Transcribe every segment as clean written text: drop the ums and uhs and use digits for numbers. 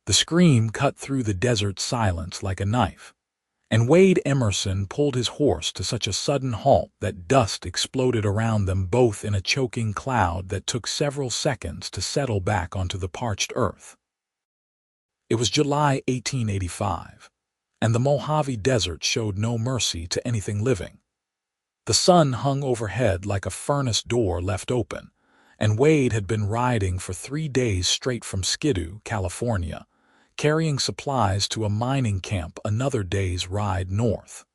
The scream cut through the desert silence like a knife, and Wade Emerson pulled his horse to such a sudden halt that dust exploded around them both in a choking cloud that took several seconds to settle back onto the parched earth. It was July 1885, and the Mojave Desert showed no mercy to anything living. The sun hung overhead like a furnace door left open, and Wade had been riding for 3 days straight from Skidoo, California, carrying supplies to a mining camp another day's ride north.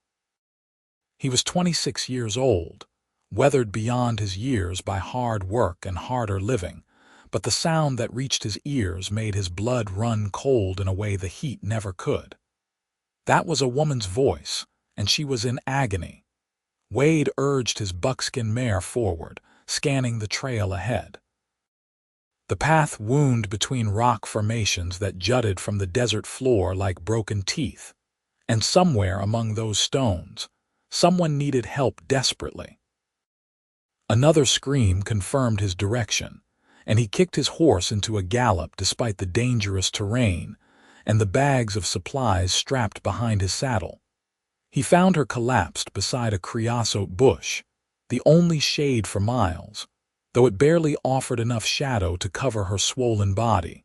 He was 26 years old, weathered beyond his years by hard work and harder living, but the sound that reached his ears made his blood run cold in a way the heat never could. That was a woman's voice, and she was in agony. Wade urged his buckskin mare forward, scanning the trail ahead. The path wound between rock formations that jutted from the desert floor like broken teeth, and somewhere among those stones, someone needed help desperately. Another scream confirmed his direction, and he kicked his horse into a gallop despite the dangerous terrain and the bags of supplies strapped behind his saddle. He found her collapsed beside a creosote bush, the only shade for miles, though it barely offered enough shadow to cover her swollen body.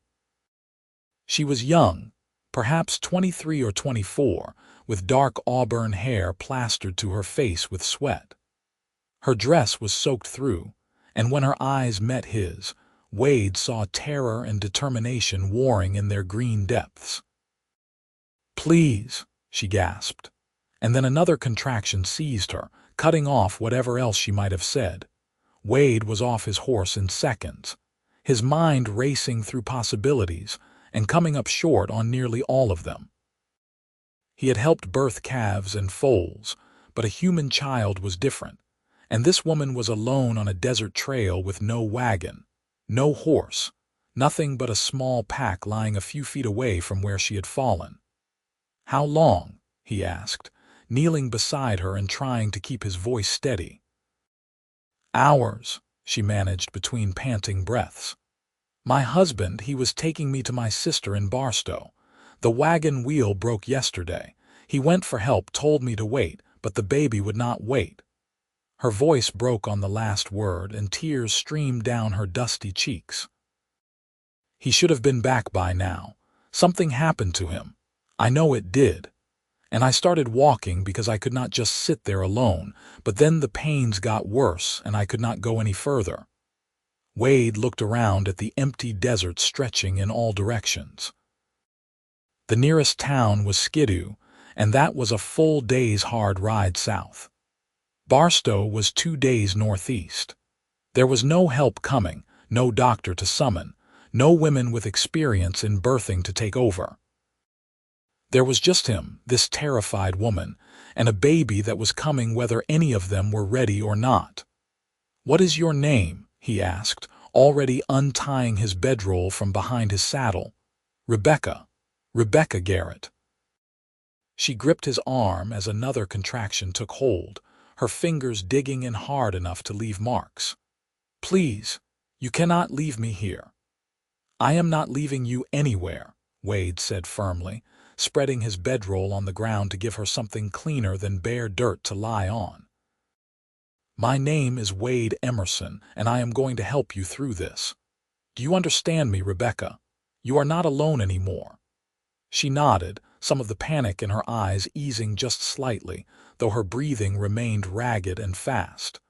She was young, perhaps 23 or 24, with dark auburn hair plastered to her face with sweat. Her dress was soaked through, and when her eyes met his, Wade saw terror and determination warring in their green depths. "Please," she gasped, and then another contraction seized her, cutting off whatever else she might have said. Wade was off his horse in seconds, his mind racing through possibilities and coming up short on nearly all of them. He had helped birth calves and foals, but a human child was different, and this woman was alone on a desert trail with no wagon, no horse, nothing but a small pack lying a few feet away from where she had fallen. "How long?" he asked, kneeling beside her and trying to keep his voice steady. "Hours," she managed between panting breaths. "My husband, he was taking me to my sister in Barstow. The wagon wheel broke yesterday. He went for help, told me to wait, but the baby would not wait." Her voice broke on the last word, and tears streamed down her dusty cheeks. "He should have been back by now. Something happened to him. I know it did. And I started walking because I could not just sit there alone, but then the pains got worse and I could not go any further." Wade looked around at the empty desert stretching in all directions. The nearest town was Skidoo, and that was a full day's hard ride south. Barstow was 2 days northeast. There was no help coming, no doctor to summon, no women with experience in birthing to take over. There was just him, this terrified woman, and a baby that was coming whether any of them were ready or not. "What is your name?" he asked, already untying his bedroll from behind his saddle. "Rebecca. Rebecca Garrett." She gripped his arm as another contraction took hold, her fingers digging in hard enough to leave marks. "Please, you cannot leave me here." "I am not leaving you anywhere," Wade said firmly, spreading his bedroll on the ground to give her something cleaner than bare dirt to lie on. "My name is Wade Emerson, and I am going to help you through this. Do you understand me, Rebecca? You are not alone anymore." She nodded, some of the panic in her eyes easing just slightly, though her breathing remained ragged and fast.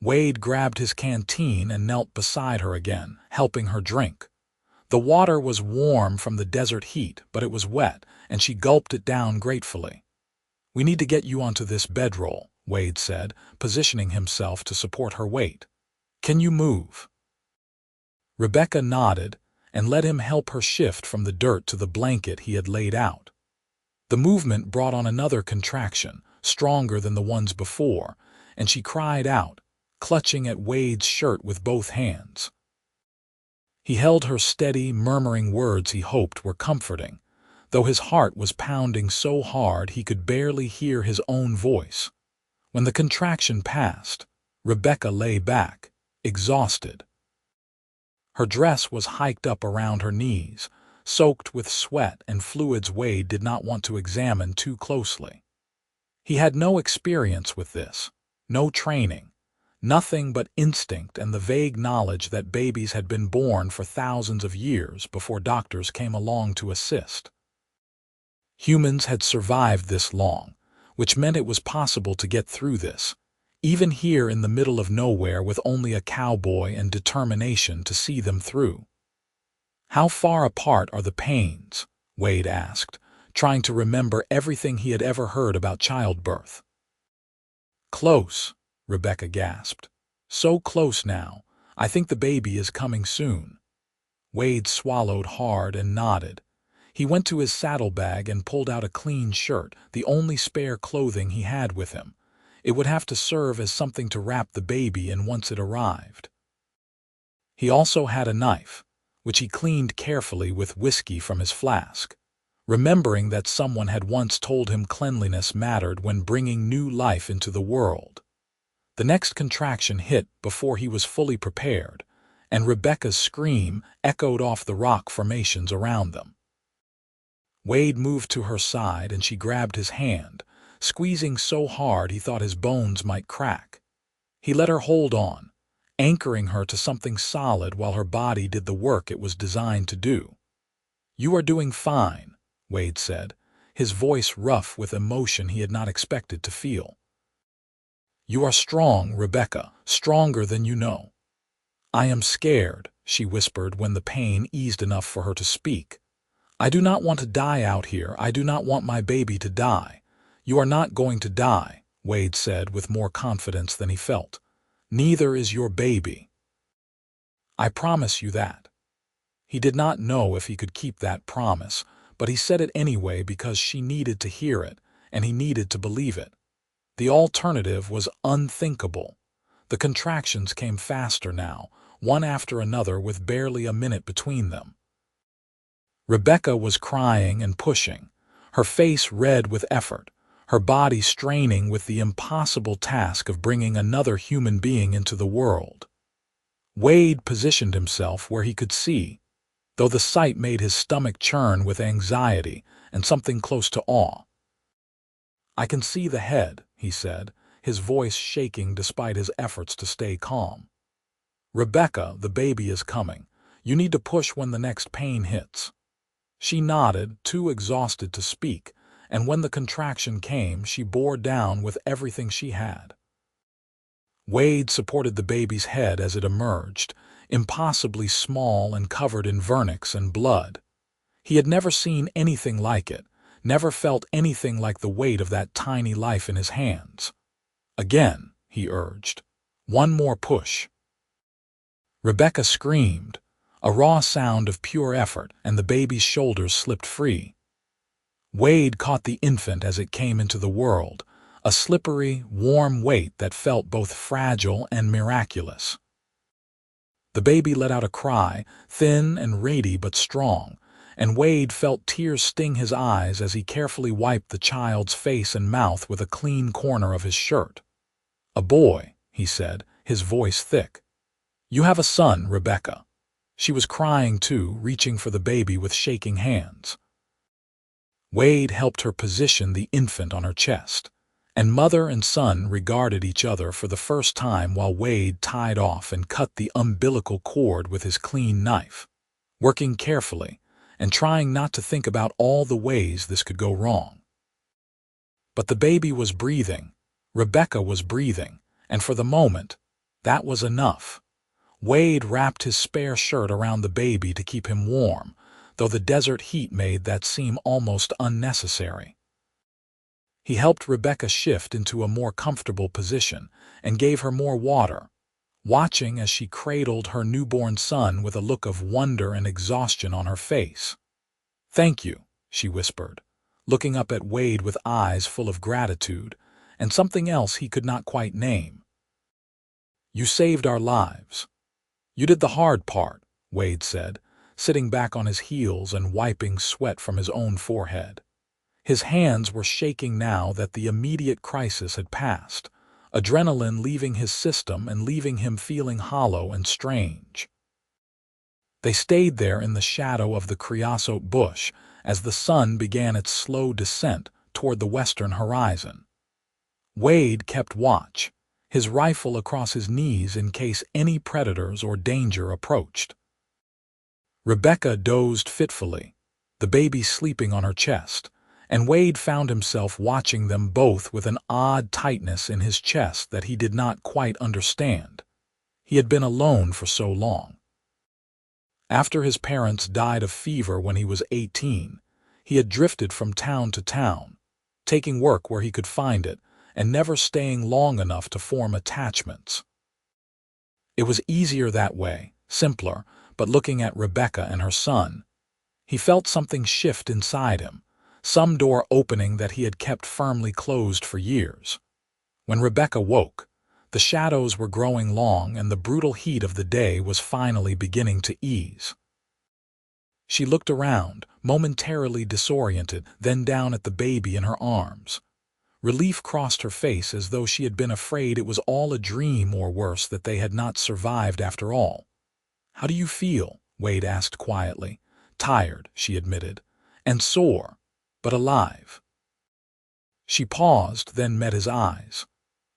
Wade grabbed his canteen and knelt beside her again, helping her drink. The water was warm from the desert heat, but it was wet, and she gulped it down gratefully. "We need to get you onto this bedroll," Wade said, positioning himself to support her weight. "Can you move?" Rebecca nodded and let him help her shift from the dirt to the blanket he had laid out. The movement brought on another contraction, stronger than the ones before, and she cried out, clutching at Wade's shirt with both hands. He held her steady, murmuring words he hoped were comforting, though his heart was pounding so hard he could barely hear his own voice. When the contraction passed, Rebecca lay back, exhausted. Her dress was hiked up around her knees, soaked with sweat and fluids Wade did not want to examine too closely. He had no experience with this, no training, nothing but instinct and the vague knowledge that babies had been born for thousands of years before doctors came along to assist. Humans had survived this long, which meant it was possible to get through this, even here in the middle of nowhere with only a cowboy and determination to see them through. "How far apart are the pains?" Wade asked, trying to remember everything he had ever heard about childbirth. "Close," Rebecca gasped. "So close now. I think the baby is coming soon." Wade swallowed hard and nodded. He went to his saddlebag and pulled out a clean shirt, the only spare clothing he had with him. It would have to serve as something to wrap the baby in once it arrived. He also had a knife, which he cleaned carefully with whiskey from his flask, remembering that someone had once told him cleanliness mattered when bringing new life into the world. The next contraction hit before he was fully prepared, and Rebecca's scream echoed off the rock formations around them. Wade moved to her side and she grabbed his hand, squeezing so hard he thought his bones might crack. He let her hold on, anchoring her to something solid while her body did the work it was designed to do. "You are doing fine," Wade said, his voice rough with emotion he had not expected to feel. "You are strong, Rebecca, stronger than you know." "I am scared," she whispered when the pain eased enough for her to speak. "I do not want to die out here. I do not want my baby to die." "You are not going to die," Wade said with more confidence than he felt. "Neither is your baby. I promise you that." He did not know if he could keep that promise, but he said it anyway because she needed to hear it, and he needed to believe it. The alternative was unthinkable. The contractions came faster now, one after another with barely a minute between them. Rebecca was crying and pushing, her face red with effort, her body straining with the impossible task of bringing another human being into the world. Wade positioned himself where he could see, though the sight made his stomach churn with anxiety and something close to awe. "I can see the head," he said, his voice shaking despite his efforts to stay calm. "Rebecca, the baby is coming. You need to push when the next pain hits." She nodded, too exhausted to speak, and when the contraction came, she bore down with everything she had. Wade supported the baby's head as it emerged, impossibly small and covered in vernix and blood. He had never seen anything like it, never felt anything like the weight of that tiny life in his hands. "Again," he urged. "One more push." Rebecca screamed, a raw sound of pure effort, and the baby's shoulders slipped free. Wade caught the infant as it came into the world, a slippery, warm weight that felt both fragile and miraculous. The baby let out a cry, thin and reedy but strong, and Wade felt tears sting his eyes as he carefully wiped the child's face and mouth with a clean corner of his shirt. "A boy," he said, his voice thick. "You have a son, Rebecca." She was crying too, reaching for the baby with shaking hands. Wade helped her position the infant on her chest, and mother and son regarded each other for the first time while Wade tied off and cut the umbilical cord with his clean knife, working carefully and trying not to think about all the ways this could go wrong. But the baby was breathing, Rebecca was breathing, and for the moment, that was enough. Wade wrapped his spare shirt around the baby to keep him warm, though the desert heat made that seem almost unnecessary. He helped Rebecca shift into a more comfortable position and gave her more water, watching as she cradled her newborn son with a look of wonder and exhaustion on her face. "Thank you," she whispered, looking up at Wade with eyes full of gratitude and something else he could not quite name. "You saved our lives." "You did the hard part," Wade said, sitting back on his heels and wiping sweat from his own forehead. His hands were shaking now that the immediate crisis had passed, adrenaline leaving his system and leaving him feeling hollow and strange. They stayed there in the shadow of the creosote bush as the sun began its slow descent toward the western horizon. Wade kept watch, his rifle across his knees in case any predators or danger approached. Rebecca dozed fitfully, the baby sleeping on her chest, and Wade found himself watching them both with an odd tightness in his chest that he did not quite understand. He had been alone for so long. After his parents died of fever when he was 18, he had drifted from town to town, taking work where he could find it and never staying long enough to form attachments. It was easier that way, simpler, but looking at Rebecca and her son, he felt something shift inside him, some door opening that he had kept firmly closed for years. When Rebecca woke, the shadows were growing long and the brutal heat of the day was finally beginning to ease. She looked around, momentarily disoriented, then down at the baby in her arms. Relief crossed her face as though she had been afraid it was all a dream or worse that they had not survived after all. "How do you feel?" Wade asked quietly. "Tired," she admitted, "and sore, but alive." She paused, then met his eyes.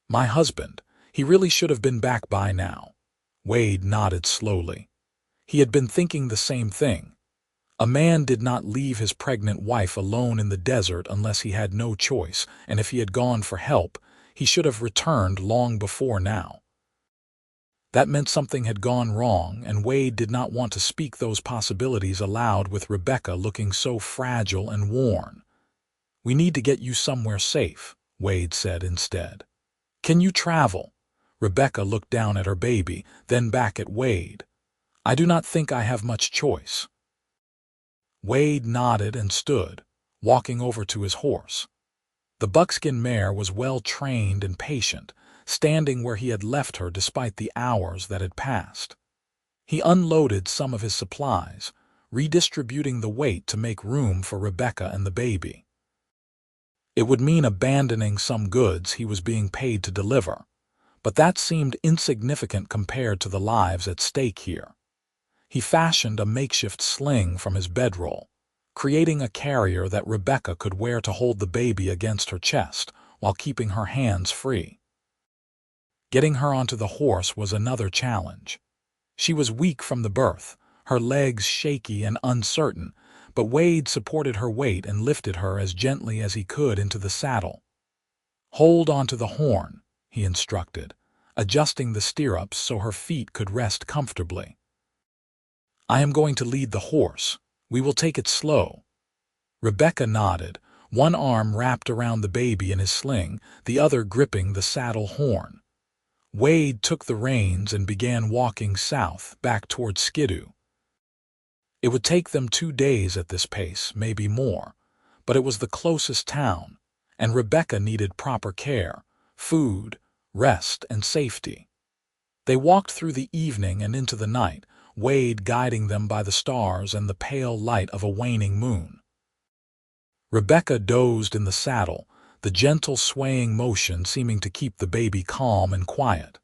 "My husband, he really should have been back by now." Wade nodded slowly. He had been thinking the same thing. A man did not leave his pregnant wife alone in the desert unless he had no choice, and if he had gone for help, he should have returned long before now. That meant something had gone wrong, and Wade did not want to speak those possibilities aloud with Rebecca looking so fragile and worn. "We need to get you somewhere safe," Wade said instead. "Can you travel?" Rebecca looked down at her baby, then back at Wade. "I do not think I have much choice." Wade nodded and stood, walking over to his horse. The buckskin mare was well trained and patient, standing where he had left her despite the hours that had passed. He unloaded some of his supplies, redistributing the weight to make room for Rebecca and the baby. It would mean abandoning some goods he was being paid to deliver, but that seemed insignificant compared to the lives at stake here. He fashioned a makeshift sling from his bedroll, creating a carrier that Rebecca could wear to hold the baby against her chest while keeping her hands free. Getting her onto the horse was another challenge. She was weak from the birth, her legs shaky and uncertain, but Wade supported her weight and lifted her as gently as he could into the saddle. "Hold onto the horn," he instructed, adjusting the stirrups so her feet could rest comfortably. "I am going to lead the horse. We will take it slow." Rebecca nodded, one arm wrapped around the baby in his sling, the other gripping the saddle horn. Wade took the reins and began walking south, back toward Skidoo. It would take them 2 days at this pace, maybe more, but it was the closest town, and Rebecca needed proper care, food, rest, and safety. They walked through the evening and into the night, Wade guiding them by the stars and the pale light of a waning moon. Rebecca dozed in the saddle, the gentle swaying motion seeming to keep the baby calm and quiet.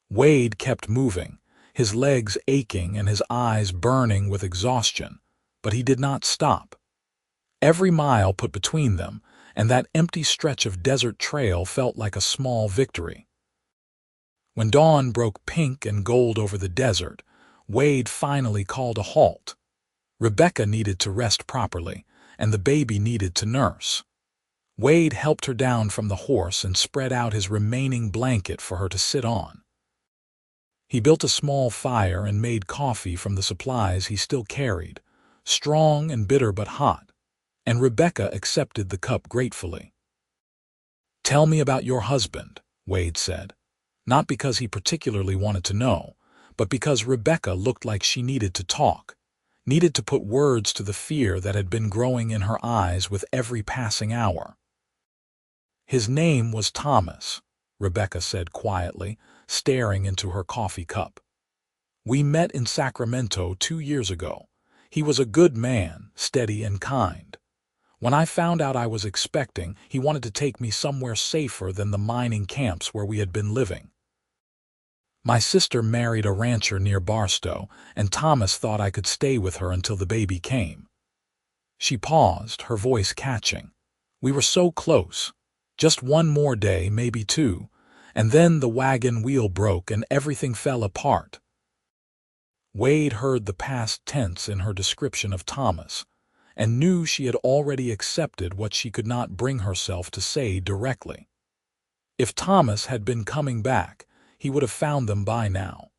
Wade kept moving, his legs aching and his eyes burning with exhaustion, but he did not stop. Every mile put between them, and that empty stretch of desert trail felt like a small victory. When dawn broke pink and gold over the desert, Wade finally called a halt. Rebecca needed to rest properly, and the baby needed to nurse. Wade helped her down from the horse and spread out his remaining blanket for her to sit on. He built a small fire and made coffee from the supplies he still carried, strong and bitter but hot, and Rebecca accepted the cup gratefully. "Tell me about your husband," Wade said, not because he particularly wanted to know, but because Rebecca looked like she needed to talk, needed to put words to the fear that had been growing in her eyes with every passing hour. "His name was Thomas," Rebecca said quietly, staring into her coffee cup. "We met in Sacramento 2 years ago. He was a good man, steady and kind. When I found out I was expecting, he wanted to take me somewhere safer than the mining camps where we had been living. My sister married a rancher near Barstow, and Thomas thought I could stay with her until the baby came." She paused, her voice catching. "We were so close. Just one more day, maybe two, and then the wagon wheel broke and everything fell apart." Wade heard the past tense in her description of Thomas, and knew she had already accepted what she could not bring herself to say directly. If Thomas had been coming back, he would have found them by now.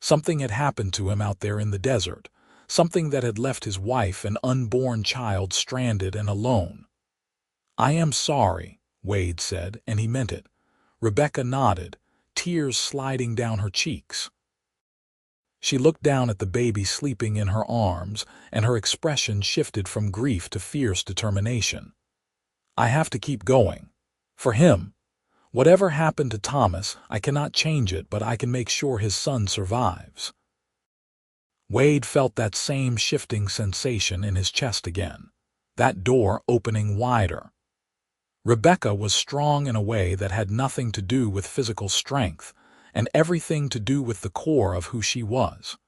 Something had happened to him out there in the desert, something that had left his wife and unborn child stranded and alone. "I am sorry," Wade said, and he meant it. Rebecca nodded, tears sliding down her cheeks. She looked down at the baby sleeping in her arms, and her expression shifted from grief to fierce determination. "I have to keep going. For him. Whatever happened to Thomas, I cannot change it, but I can make sure his son survives." Wade felt that same shifting sensation in his chest again, that door opening wider. Rebecca was strong in a way that had nothing to do with physical strength, and everything to do with the core of who she was.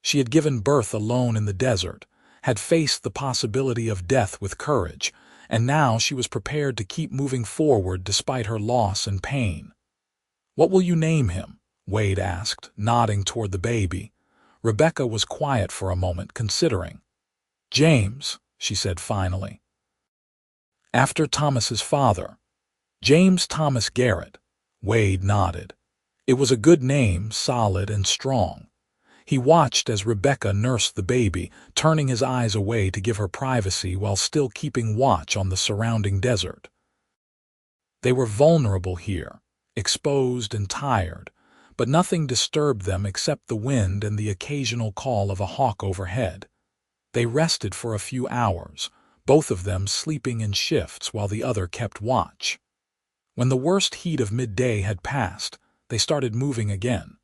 She had given birth alone in the desert, had faced the possibility of death with courage, and now she was prepared to keep moving forward despite her loss and pain. "What will you name him?" Wade asked, nodding toward the baby. Rebecca was quiet for a moment, considering. "James," she said finally. "After Thomas's father. James Thomas Garrett." Wade nodded. It was a good name, solid and strong. He watched as Rebecca nursed the baby, turning his eyes away to give her privacy while still keeping watch on the surrounding desert. They were vulnerable here, exposed and tired, but nothing disturbed them except the wind and the occasional call of a hawk overhead. They rested for a few hours, both of them sleeping in shifts while the other kept watch. When the worst heat of midday had passed, they started moving again.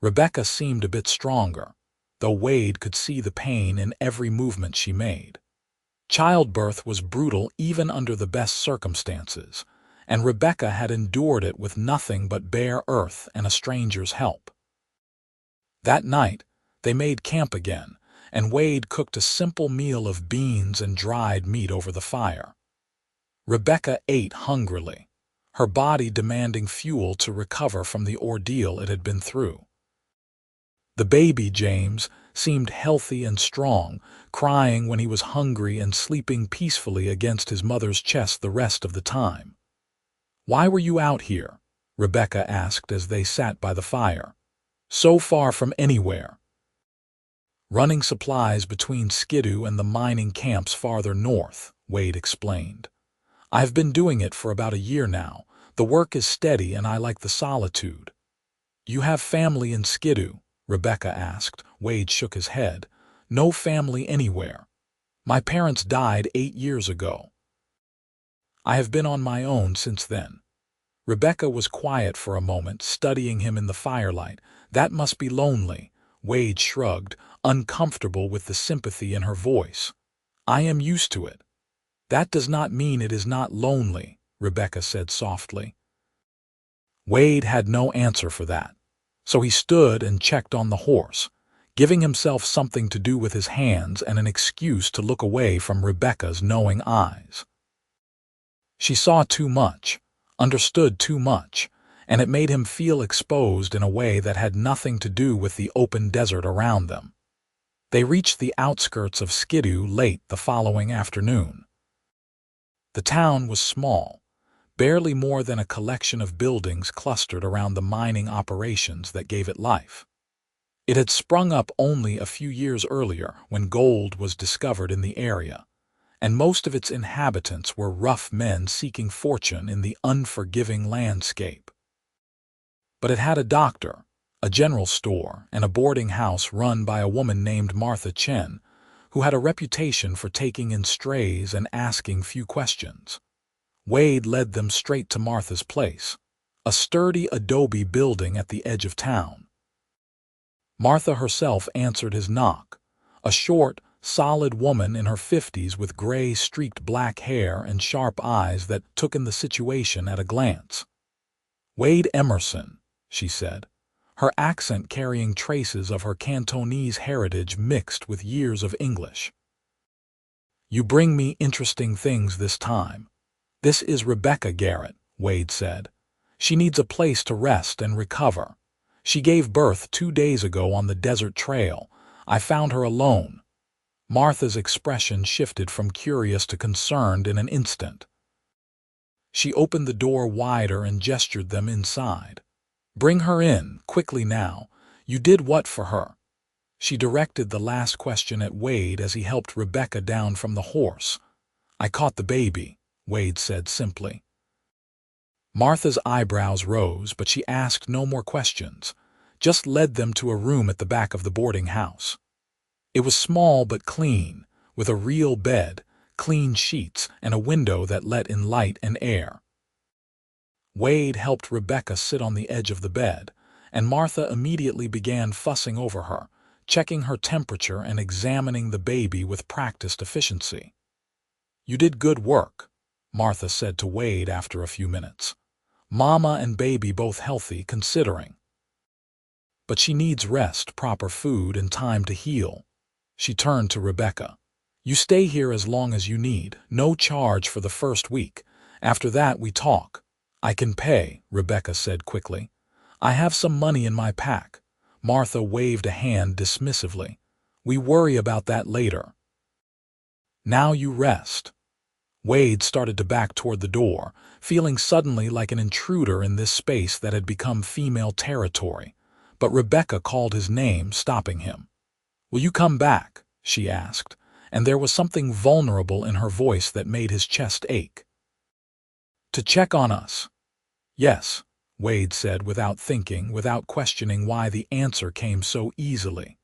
Rebecca seemed a bit stronger, though Wade could see the pain in every movement she made. Childbirth was brutal even under the best circumstances, and Rebecca had endured it with nothing but bare earth and a stranger's help. That night, they made camp again, and Wade cooked a simple meal of beans and dried meat over the fire. Rebecca ate hungrily, her body demanding fuel to recover from the ordeal it had been through. The baby, James, seemed healthy and strong, crying when he was hungry and sleeping peacefully against his mother's chest the rest of the time. "Why were you out here?" Rebecca asked as they sat by the fire. "So far from anywhere." "Running supplies between Skidoo and the mining camps farther north," Wade explained. "I have been doing it for about a year now. The work is steady and I like the solitude." "You have family in Skidoo?" Rebecca asked. Wade shook his head. "No family anywhere. My parents died 8 years ago. I have been on my own since then." Rebecca was quiet for a moment, studying him in the firelight. "That must be lonely." Wade shrugged, uncomfortable with the sympathy in her voice. "I am used to it." "That does not mean it is not lonely," Rebecca said softly. Wade had no answer for that, so he stood and checked on the horse, giving himself something to do with his hands and an excuse to look away from Rebecca's knowing eyes. She saw too much, understood too much, and it made him feel exposed in a way that had nothing to do with the open desert around them. They reached the outskirts of Skidoo late the following afternoon. The town was small, barely more than a collection of buildings clustered around the mining operations that gave it life. It had sprung up only a few years earlier when gold was discovered in the area, and most of its inhabitants were rough men seeking fortune in the unforgiving landscape. But it had a doctor, a general store, and a boarding house run by a woman named Martha Chen, who had a reputation for taking in strays and asking few questions. Wade led them straight to Martha's place, a sturdy adobe building at the edge of town. Martha herself answered his knock, a short, solid woman in her 50s with gray streaked black hair and sharp eyes that took in the situation at a glance. Wade Emerson, she said, her accent carrying traces of her Cantonese heritage mixed with years of English. You bring me interesting things this time. This is Rebecca Garrett, Wade said. She needs a place to rest and recover. She gave birth 2 days ago on the desert trail. I found her alone. Martha's expression shifted from curious to concerned in an instant. She opened the door wider and gestured them inside. Bring her in, quickly now. You did what for her? She directed the last question at Wade as he helped Rebecca down from the horse. I caught the baby, Wade said simply. Martha's eyebrows rose, but she asked no more questions, just led them to a room at the back of the boarding house. It was small but clean, with a real bed, clean sheets, and a window that let in light and air. Wade helped Rebecca sit on the edge of the bed, and Martha immediately began fussing over her, checking her temperature and examining the baby with practiced efficiency. You did good work, Martha said to Wade after a few minutes. Mama and baby both healthy, considering. But she needs rest, proper food, and time to heal. She turned to Rebecca. You stay here as long as you need, no charge for the first week. After that we talk. I can pay, Rebecca said quickly. I have some money in my pack. Martha waved a hand dismissively. We worry about that later. Now you rest. Wade started to back toward the door, feeling suddenly like an intruder in this space that had become female territory. But Rebecca called his name, stopping him. Will you come back? She asked, and there was something vulnerable in her voice that made his chest ache. To check on us. Yes, Wade said without thinking, without questioning why the answer came so easily.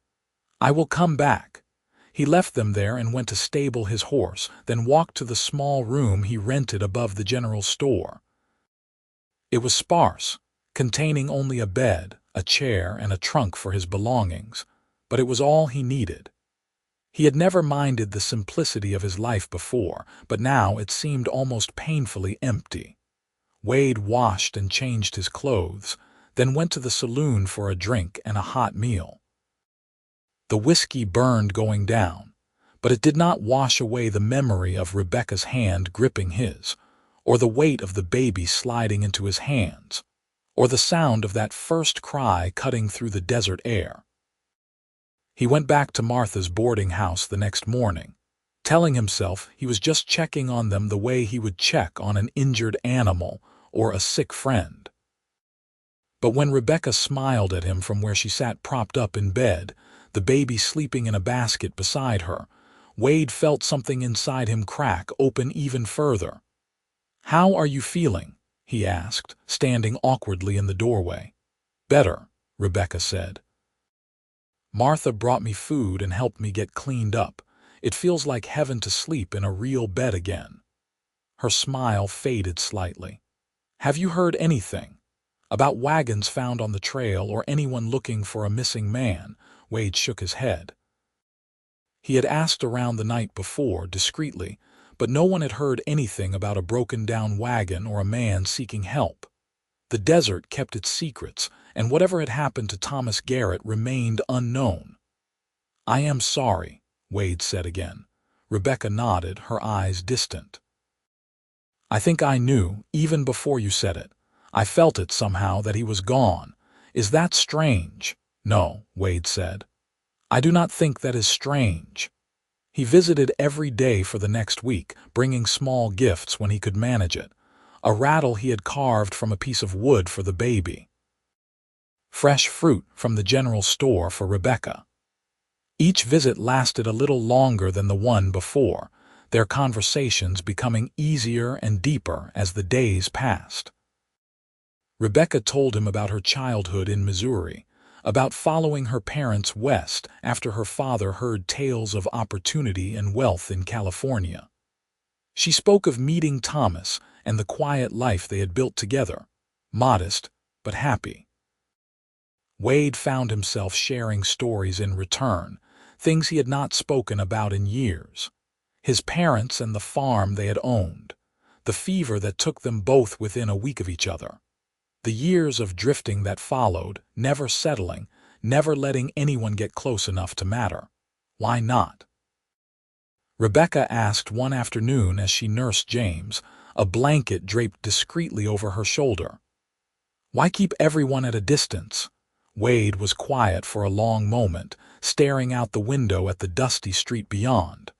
I will come back. He left them there and went to stable his horse, then walked to the small room he rented above the general store. It was sparse, containing only a bed, a chair, and a trunk for his belongings, but it was all he needed. He had never minded the simplicity of his life before, but now it seemed almost painfully empty. Wade washed and changed his clothes, then went to the saloon for a drink and a hot meal. The whiskey burned going down, but it did not wash away the memory of Rebecca's hand gripping his, or the weight of the baby sliding into his hands, or the sound of that first cry cutting through the desert air. He went back to Martha's boarding house the next morning, telling himself he was just checking on them the way he would check on an injured animal or a sick friend. But when Rebecca smiled at him from where she sat propped up in bed, the baby sleeping in a basket beside her, Wade felt something inside him crack open even further. How are you feeling? He asked, standing awkwardly in the doorway. Better, Rebecca said. Martha brought me food and helped me get cleaned up. It feels like heaven to sleep in a real bed again. Her smile faded slightly. Have you heard anything? About wagons found on the trail or anyone looking for a missing man? Wade shook his head. He had asked around the night before, discreetly, but no one had heard anything about a broken-down wagon or a man seeking help. The desert kept its secrets, and whatever had happened to Thomas Garrett remained unknown. I am sorry, Wade said again. Rebecca nodded, her eyes distant. I think I knew, even before you said it. I felt it somehow that he was gone. Is that strange? No, Wade said. I do not think that is strange. He visited every day for the next week, bringing small gifts when he could manage it. A rattle he had carved from a piece of wood for the baby. Fresh fruit from the general store for Rebecca. Each visit lasted a little longer than the one before, their conversations becoming easier and deeper as the days passed. Rebecca told him about her childhood in Missouri, about following her parents west after her father heard tales of opportunity and wealth in California. She spoke of meeting Thomas and the quiet life they had built together, modest but happy. Wade found himself sharing stories in return, things he had not spoken about in years. His parents and the farm they had owned, the fever that took them both within a week of each other. The years of drifting that followed, never settling, never letting anyone get close enough to matter. Why not? Rebecca asked one afternoon as she nursed James, a blanket draped discreetly over her shoulder. Why keep everyone at a distance? Wade was quiet for a long moment, staring out the window at the dusty street beyond.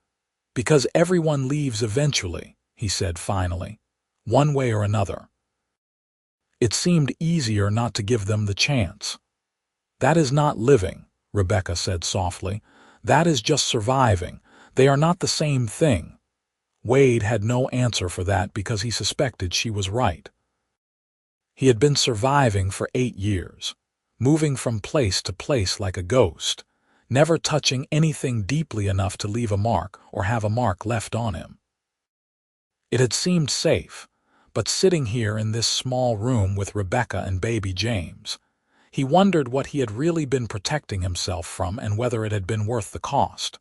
Because everyone leaves eventually, he said finally, one way or another. It seemed easier not to give them the chance. That is not living, Rebecca said softly. That is just surviving. They are not the same thing. Wade had no answer for that because he suspected she was right. He had been surviving for 8 years, moving from place to place like a ghost, never touching anything deeply enough to leave a mark or have a mark left on him. It had seemed safe, but sitting here in this small room with Rebecca and baby James, he wondered what he had really been protecting himself from and whether it had been worth the cost.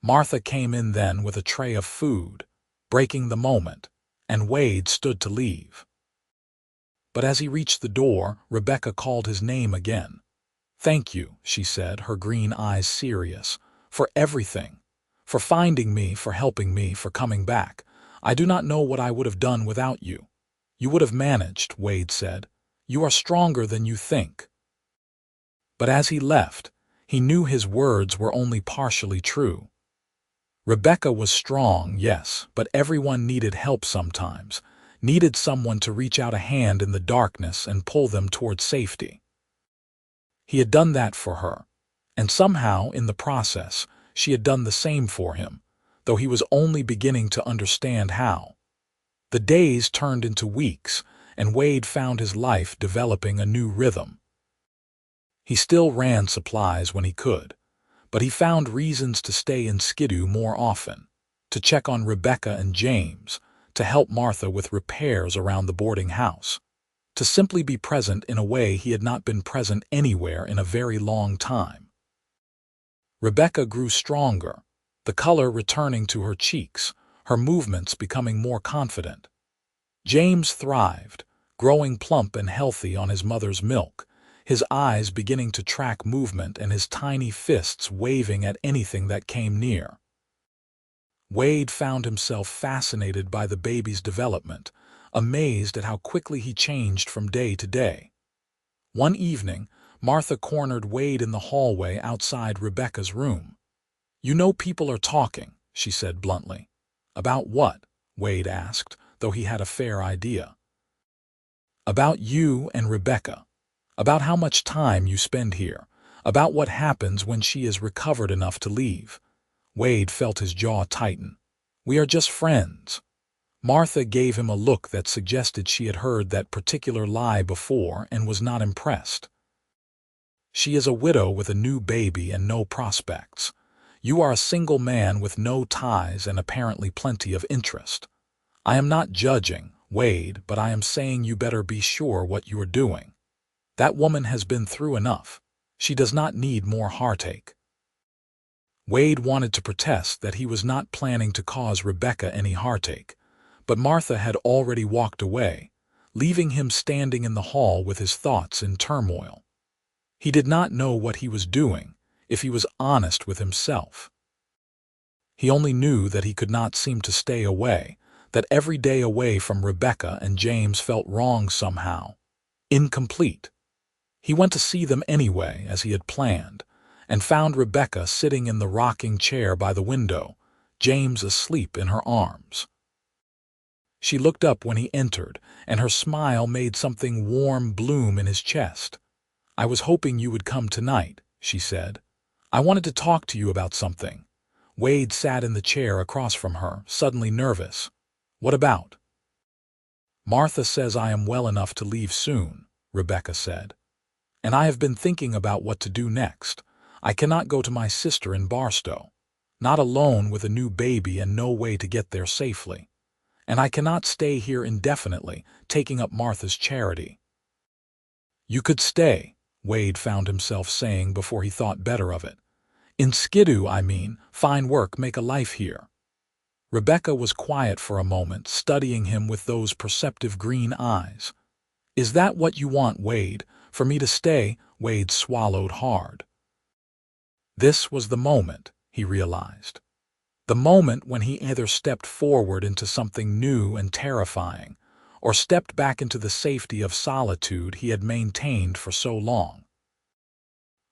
Martha came in then with a tray of food, breaking the moment, and Wade stood to leave. But as he reached the door, Rebecca called his name again. "Thank you," she said, her green eyes serious, "for everything, for finding me, for helping me, for coming back. I do not know what I would have done without you." "You would have managed," Wade said. "You are stronger than you think." But as he left, he knew his words were only partially true. Rebecca was strong, yes, but everyone needed help sometimes, needed someone to reach out a hand in the darkness and pull them toward safety. He had done that for her, and somehow, in the process, she had done the same for him, though he was only beginning to understand how. The days turned into weeks, and Wade found his life developing a new rhythm. He still ran supplies when he could, but he found reasons to stay in Skidoo more often, to check on Rebecca and James, to help Martha with repairs around the boarding house, to simply be present in a way he had not been present anywhere in a very long time. Rebecca grew stronger, the color returning to her cheeks, her movements becoming more confident. James thrived, growing plump and healthy on his mother's milk, his eyes beginning to track movement and his tiny fists waving at anything that came near. Wade found himself fascinated by the baby's development, amazed at how quickly he changed from day to day. One evening, Martha cornered Wade in the hallway outside Rebecca's room. "You know people are talking," she said bluntly. "About what?" Wade asked, though he had a fair idea. "About you and Rebecca. About how much time you spend here. About what happens when she is recovered enough to leave." Wade felt his jaw tighten. "We are just friends." Martha gave him a look that suggested she had heard that particular lie before and was not impressed. "She is a widow with a new baby and no prospects. You are a single man with no ties and apparently plenty of interest. I am not judging, Wade, but I am saying you better be sure what you are doing. That woman has been through enough. She does not need more heartache." Wade wanted to protest that he was not planning to cause Rebecca any heartache, but Martha had already walked away, leaving him standing in the hall with his thoughts in turmoil. He did not know what he was doing, if he was honest with himself. He only knew that he could not seem to stay away, that every day away from Rebecca and James felt wrong somehow, incomplete. He went to see them anyway, as he had planned, and found Rebecca sitting in the rocking chair by the window, James asleep in her arms. She looked up when he entered, and her smile made something warm bloom in his chest. "I was hoping you would come tonight," she said. "I wanted to talk to you about something." Wade sat in the chair across from her, suddenly nervous. "What about?" "Martha says I am well enough to leave soon," Rebecca said. "And I have been thinking about what to do next. I cannot go to my sister in Barstow, not alone with a new baby and no way to get there safely. And I cannot stay here indefinitely, taking up Martha's charity." "You could stay," Wade found himself saying before he thought better of it. "In Skidoo, I mean, fine work, make a life here." Rebecca was quiet for a moment, studying him with those perceptive green eyes. Is that what you want, Wade? For me to stay? Wade swallowed hard. This was the moment, he realized. The moment when he either stepped forward into something new and terrifying, or stepped back into the safety of solitude he had maintained for so long.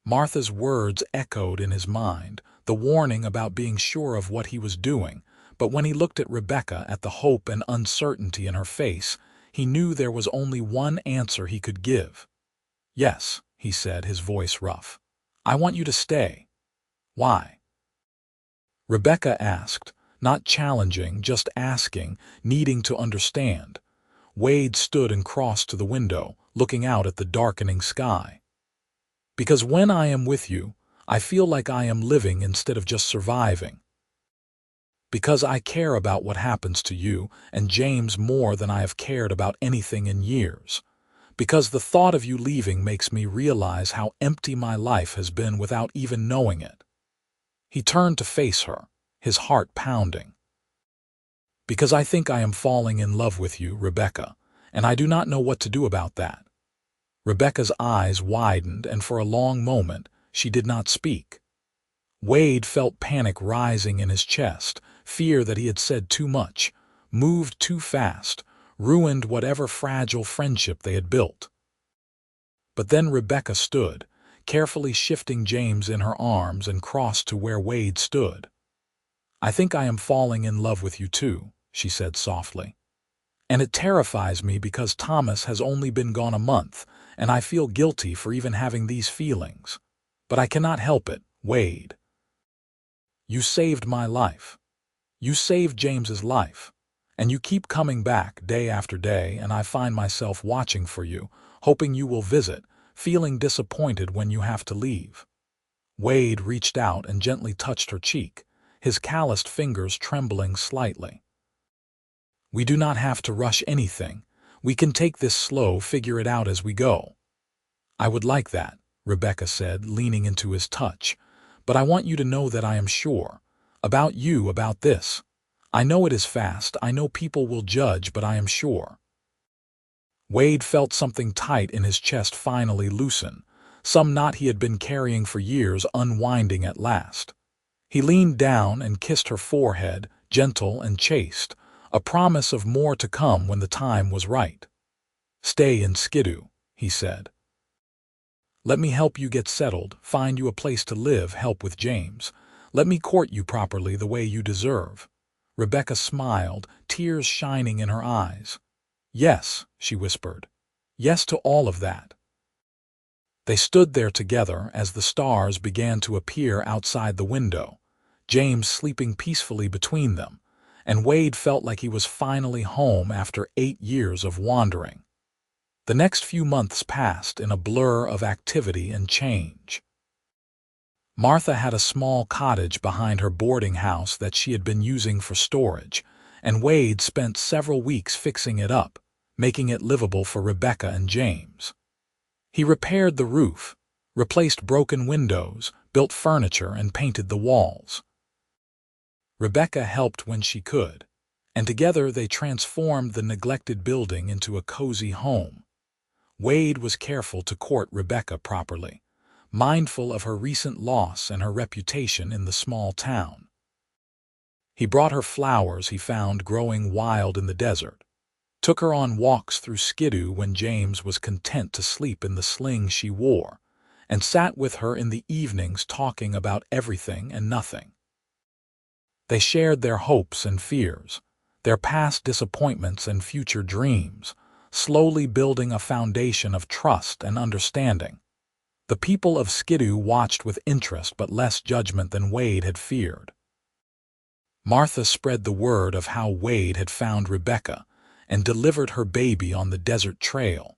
Martha's words echoed in his mind, the warning about being sure of what he was doing, but when he looked at Rebecca, at the hope and uncertainty in her face, he knew there was only one answer he could give. "Yes," he said, his voice rough. "I want you to stay." "Why?" Rebecca asked, not challenging, just asking, needing to understand. Wade stood and crossed to the window, looking out at the darkening sky. "Because when I am with you, I feel like I am living instead of just surviving. Because I care about what happens to you and James more than I have cared about anything in years. Because the thought of you leaving makes me realize how empty my life has been without even knowing it." He turned to face her, his heart pounding. "Because I think I am falling in love with you, Rebecca, and I do not know what to do about that." Rebecca's eyes widened, and for a long moment she did not speak. Wade felt panic rising in his chest, fear that he had said too much, moved too fast, ruined whatever fragile friendship they had built. But then Rebecca stood, carefully shifting James in her arms, and crossed to where Wade stood. "I think I am falling in love with you too," she said softly. "And it terrifies me because Thomas has only been gone a month, and I feel guilty for even having these feelings. But I cannot help it, Wade. You saved my life. You saved James's life. And you keep coming back day after day, and I find myself watching for you, hoping you will visit, feeling disappointed when you have to leave." Wade reached out and gently touched her cheek, his calloused fingers trembling slightly. "We do not have to rush anything. We can take this slow, figure it out as we go." "I would like that," Rebecca said, leaning into his touch. "But I want you to know that I am sure. About you, about this. I know it is fast, I know people will judge, but I am sure." Wade felt something tight in his chest finally loosen, some knot he had been carrying for years unwinding at last. He leaned down and kissed her forehead, gentle and chaste, a promise of more to come when the time was right. "Stay in Skidoo," he said. "Let me help you get settled, find you a place to live, help with James. Let me court you properly the way you deserve." Rebecca smiled, tears shining in her eyes. "Yes," she whispered. "Yes to all of that." They stood there together as the stars began to appear outside the window, James sleeping peacefully between them, and Wade felt like he was finally home after 8 years of wandering. The next few months passed in a blur of activity and change. Martha had a small cottage behind her boarding house that she had been using for storage, and Wade spent several weeks fixing it up, making it livable for Rebecca and James. He repaired the roof, replaced broken windows, built furniture, and painted the walls. Rebecca helped when she could, and together they transformed the neglected building into a cozy home. Wade was careful to court Rebecca properly, mindful of her recent loss and her reputation in the small town. He brought her flowers he found growing wild in the desert, took her on walks through Skidoo when James was content to sleep in the sling she wore, and sat with her in the evenings talking about everything and nothing. They shared their hopes and fears, their past disappointments and future dreams, slowly building a foundation of trust and understanding. The people of Skidoo watched with interest but less judgment than Wade had feared. Martha spread the word of how Wade had found Rebecca and delivered her baby on the desert trail,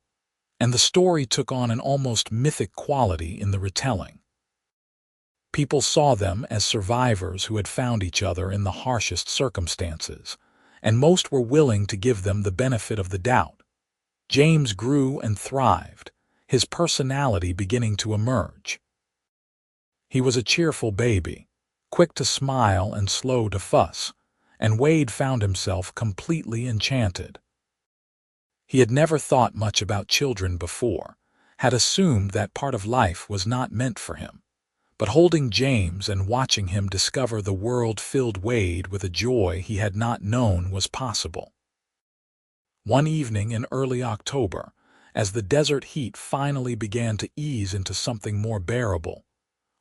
and the story took on an almost mythic quality in the retelling. People saw them as survivors who had found each other in the harshest circumstances, and most were willing to give them the benefit of the doubt. James grew and thrived, his personality beginning to emerge. He was a cheerful baby, quick to smile and slow to fuss, and Wade found himself completely enchanted. He had never thought much about children before, had assumed that part of life was not meant for him. But holding James and watching him discover the world filled Wade with a joy he had not known was possible. One evening in early October, as the desert heat finally began to ease into something more bearable,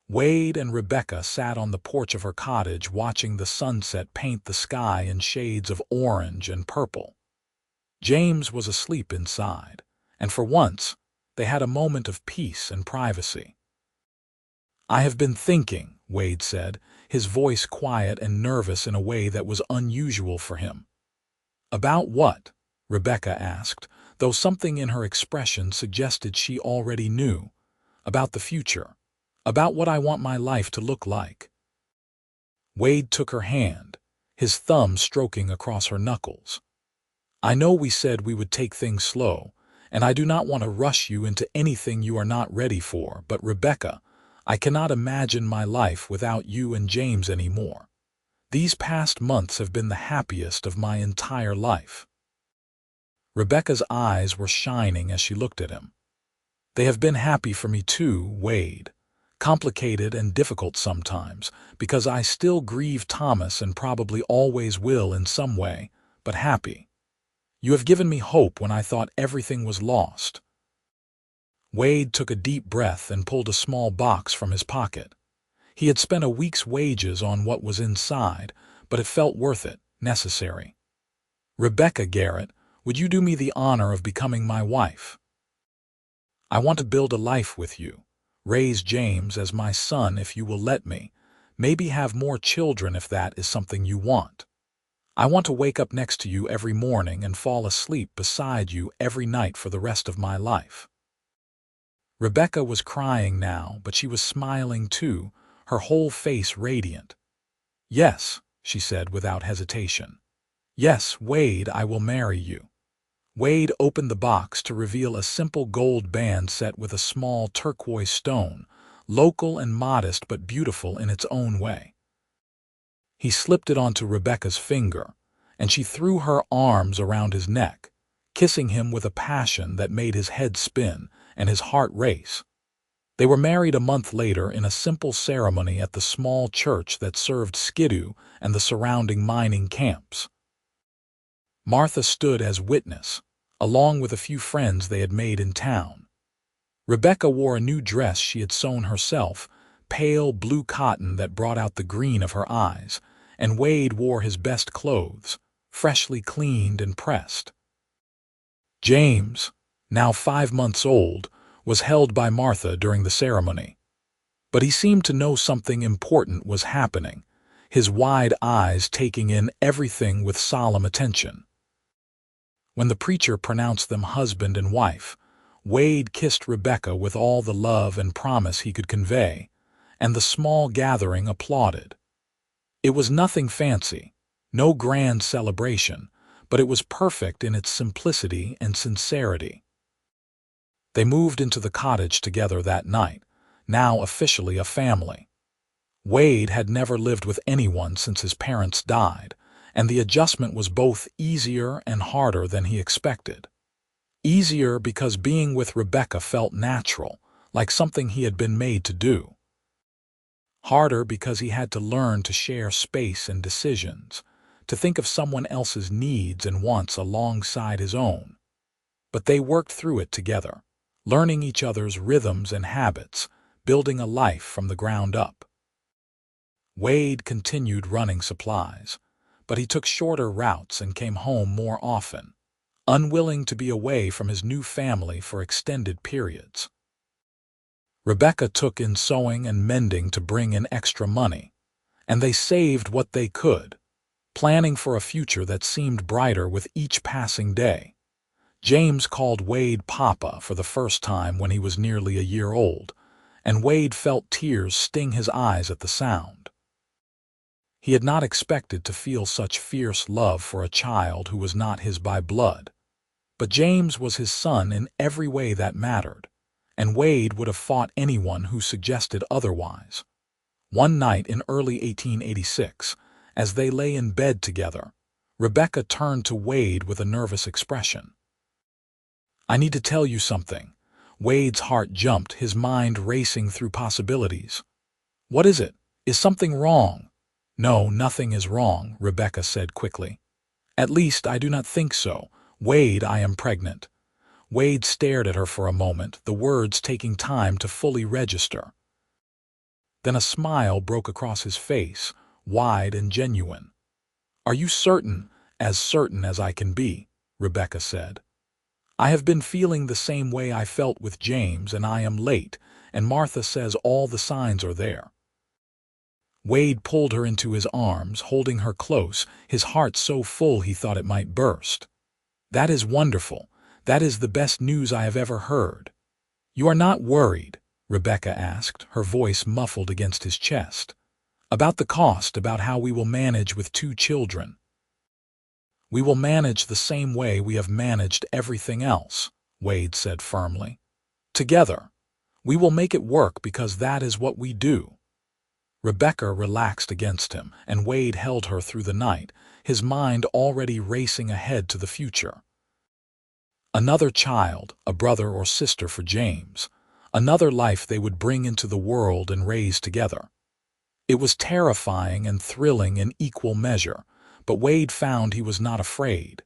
Wade and Rebecca sat on the porch of her cottage watching the sunset paint the sky in shades of orange and purple. James was asleep inside, and for once they had a moment of peace and privacy. "I have been thinking," Wade said, his voice quiet and nervous in a way that was unusual for him. "About what?" Rebecca asked, though something in her expression suggested she already knew. "About the future. About what I want my life to look like." Wade took her hand, his thumb stroking across her knuckles. "I know we said we would take things slow, and I do not want to rush you into anything you are not ready for, but Rebecca, I cannot imagine my life without you and James anymore. These past months have been the happiest of my entire life." Rebecca's eyes were shining as she looked at him. "They have been happy for me too, Wade. Complicated and difficult sometimes, because I still grieve Thomas and probably always will in some way, but happy. You have given me hope when I thought everything was lost." Wade took a deep breath and pulled a small box from his pocket. He had spent a week's wages on what was inside, but it felt worth it, necessary. "Rebecca Garrett, would you do me the honor of becoming my wife? I want to build a life with you, raise James as my son if you will let me, maybe have more children if that is something you want. I want to wake up next to you every morning and fall asleep beside you every night for the rest of my life." Rebecca was crying now, but she was smiling too, her whole face radiant. "Yes," she said without hesitation. "Yes, Wade, I will marry you." Wade opened the box to reveal a simple gold band set with a small turquoise stone, local and modest but beautiful in its own way. He slipped it onto Rebecca's finger, and she threw her arms around his neck, kissing him with a passion that made his head spin and his heart race. They were married a month later in a simple ceremony at the small church that served Skidoo and the surrounding mining camps. Martha stood as witness, along with a few friends they had made in town. Rebecca wore a new dress she had sewn herself, pale blue cotton that brought out the green of her eyes, and Wade wore his best clothes, freshly cleaned and pressed. James, now 5 months old, was held by Martha during the ceremony. But he seemed to know something important was happening, his wide eyes taking in everything with solemn attention. When the preacher pronounced them husband and wife, Wade kissed Rebecca with all the love and promise he could convey, and the small gathering applauded. It was nothing fancy, no grand celebration, but it was perfect in its simplicity and sincerity. They moved into the cottage together that night, now officially a family. Wade had never lived with anyone since his parents died, and the adjustment was both easier and harder than he expected. Easier because being with Rebecca felt natural, like something he had been made to do. Harder because he had to learn to share space and decisions, to think of someone else's needs and wants alongside his own. But they worked through it together, learning each other's rhythms and habits, building a life from the ground up. Wade continued running supplies, but he took shorter routes and came home more often, unwilling to be away from his new family for extended periods. Rebecca took in sewing and mending to bring in extra money, and they saved what they could, planning for a future that seemed brighter with each passing day. James called Wade Papa for the first time when he was nearly a year old, and Wade felt tears sting his eyes at the sound. He had not expected to feel such fierce love for a child who was not his by blood. But James was his son in every way that mattered, and Wade would have fought anyone who suggested otherwise. One night in early 1886, as they lay in bed together, Rebecca turned to Wade with a nervous expression. I need to tell you something. Wade's heart jumped, his mind racing through possibilities. What is it? Is something wrong? No, nothing is wrong, Rebecca said quickly. At least I do not think so. Wade, I am pregnant. Wade stared at her for a moment, the words taking time to fully register. Then a smile broke across his face, wide and genuine. Are you certain? As certain as I can be, Rebecca said. I have been feeling the same way I felt with James, and I am late, and Martha says all the signs are there. Wade pulled her into his arms, holding her close, his heart so full he thought it might burst. That is wonderful. That is the best news I have ever heard. You are not worried? Rebecca asked, her voice muffled against his chest. About the cost, about how we will manage with 2 children. We will manage the same way we have managed everything else, Wade said firmly. Together. We will make it work because that is what we do. Rebecca relaxed against him, and Wade held her through the night, his mind already racing ahead to the future. Another child, a brother or sister for James. Another life they would bring into the world and raise together. It was terrifying and thrilling in equal measure, but Wade found he was not afraid.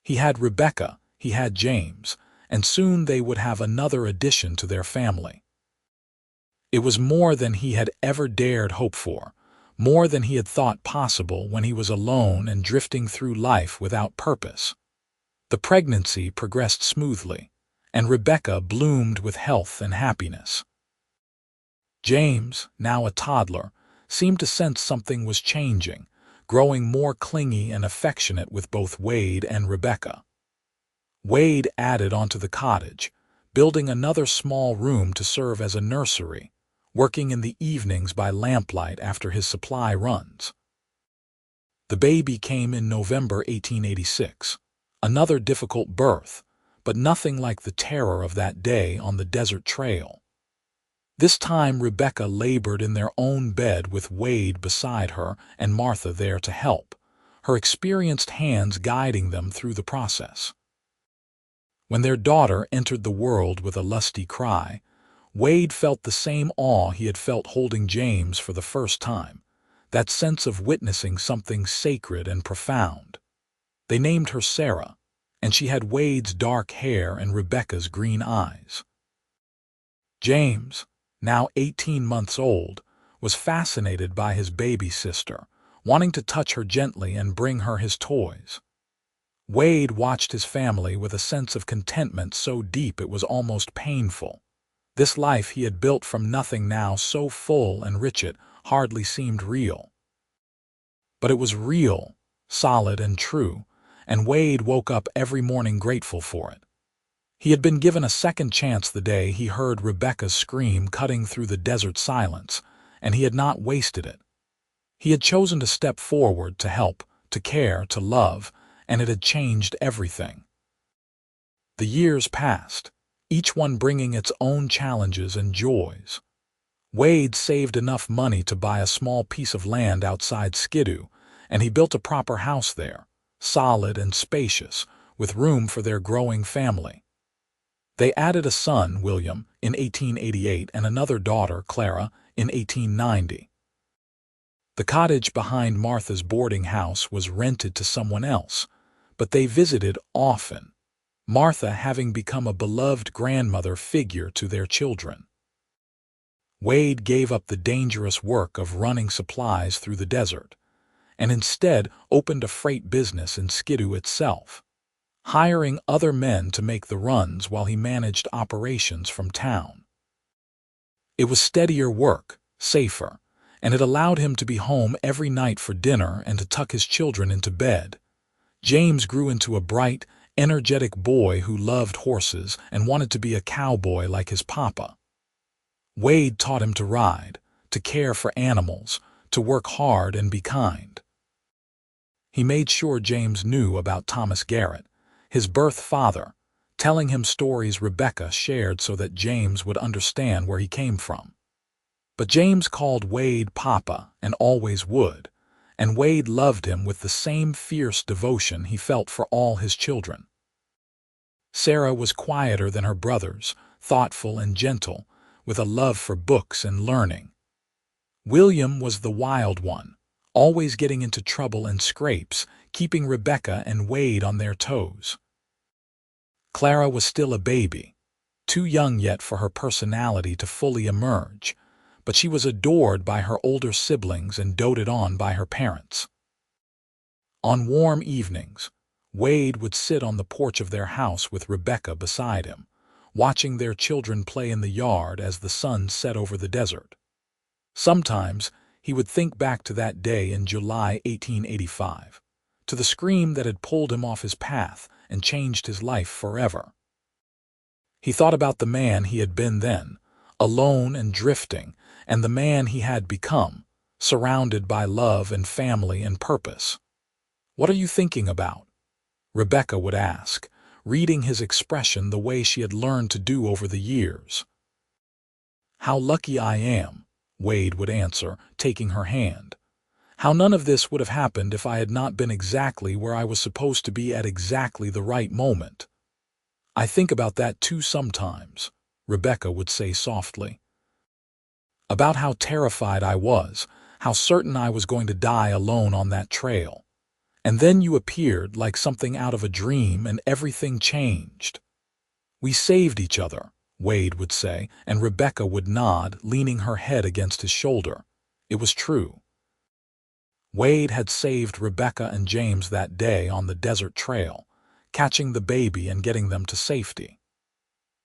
He had Rebecca, he had James, and soon they would have another addition to their family. It was more than he had ever dared hope for, more than he had thought possible when he was alone and drifting through life without purpose. The pregnancy progressed smoothly, and Rebecca bloomed with health and happiness. James, now a toddler, seemed to sense something was changing, growing more clingy and affectionate with both Wade and Rebecca. Wade added onto the cottage, building another small room to serve as a nursery, working in the evenings by lamplight after his supply runs. The baby came in November 1886, another difficult birth, but nothing like the terror of that day on the desert trail. This time Rebecca labored in their own bed with Wade beside her and Martha there to help, her experienced hands guiding them through the process. When their daughter entered the world with a lusty cry, Wade felt the same awe he had felt holding James for the first time, that sense of witnessing something sacred and profound. They named her Sarah, and she had Wade's dark hair and Rebecca's green eyes. James, now 18 months old, was fascinated by his baby sister, wanting to touch her gently and bring her his toys. Wade watched his family with a sense of contentment so deep it was almost painful. This life he had built from nothing, now so full and rich, it hardly seemed real. But it was real, solid and true, and Wade woke up every morning grateful for it. He had been given a second chance the day he heard Rebecca's scream cutting through the desert silence, and he had not wasted it. He had chosen to step forward to help, to care, to love, and it had changed everything. The years passed, each one bringing its own challenges and joys. Wade saved enough money to buy a small piece of land outside Skidoo, and he built a proper house there, solid and spacious, with room for their growing family. They added a son, William, in 1888 and another daughter, Clara, in 1890. The cottage behind Martha's boarding house was rented to someone else, but they visited often, Martha having become a beloved grandmother figure to their children. Wade gave up the dangerous work of running supplies through the desert, and instead opened a freight business in Skidoo itself, hiring other men to make the runs while he managed operations from town. It was steadier work, safer, and it allowed him to be home every night for dinner and to tuck his children into bed. James grew into a bright, energetic boy who loved horses and wanted to be a cowboy like his papa. Wade taught him to ride, to care for animals, to work hard and be kind. He made sure James knew about Thomas Garrett, his birth father, telling him stories Rebecca shared so that James would understand where he came from. But James called Wade Papa and always would, and Wade loved him with the same fierce devotion he felt for all his children. Sarah was quieter than her brothers, thoughtful and gentle, with a love for books and learning. William was the wild one, always getting into trouble and scrapes, keeping Rebecca and Wade on their toes. Clara was still a baby, too young yet for her personality to fully emerge, but she was adored by her older siblings and doted on by her parents. On warm evenings, Wade would sit on the porch of their house with Rebecca beside him, watching their children play in the yard as the sun set over the desert. Sometimes he would think back to that day in July 1885, to the scream that had pulled him off his path and changed his life forever. He thought about the man he had been then, alone and drifting, and the man he had become, surrounded by love and family and purpose. "What are you thinking about?" Rebecca would ask, reading his expression the way she had learned to do over the years. "How lucky I am," Wade would answer, taking her hand. "How none of this would have happened if I had not been exactly where I was supposed to be at exactly the right moment." "I think about that too sometimes," Rebecca would say softly. "About how terrified I was, how certain I was going to die alone on that trail. And then you appeared like something out of a dream and everything changed." "We saved each other," Wade would say, and Rebecca would nod, leaning her head against his shoulder. It was true. Wade had saved Rebecca and James that day on the desert trail, catching the baby and getting them to safety.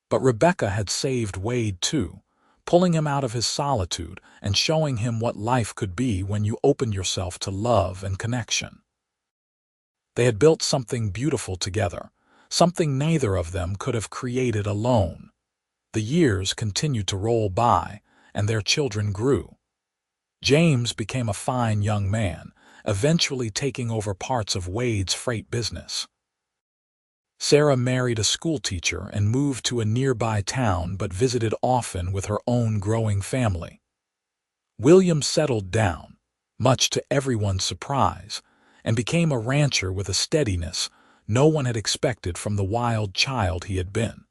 But Rebecca had saved Wade too, pulling him out of his solitude and showing him what life could be when you opened yourself to love and connection. They had built something beautiful together, something neither of them could have created alone. The years continued to roll by, and their children grew. James became a fine young man, eventually taking over parts of Wade's freight business. Sarah married a schoolteacher and moved to a nearby town but visited often with her own growing family. William settled down, much to everyone's surprise, and became a rancher with a steadiness no one had expected from the wild child he had been.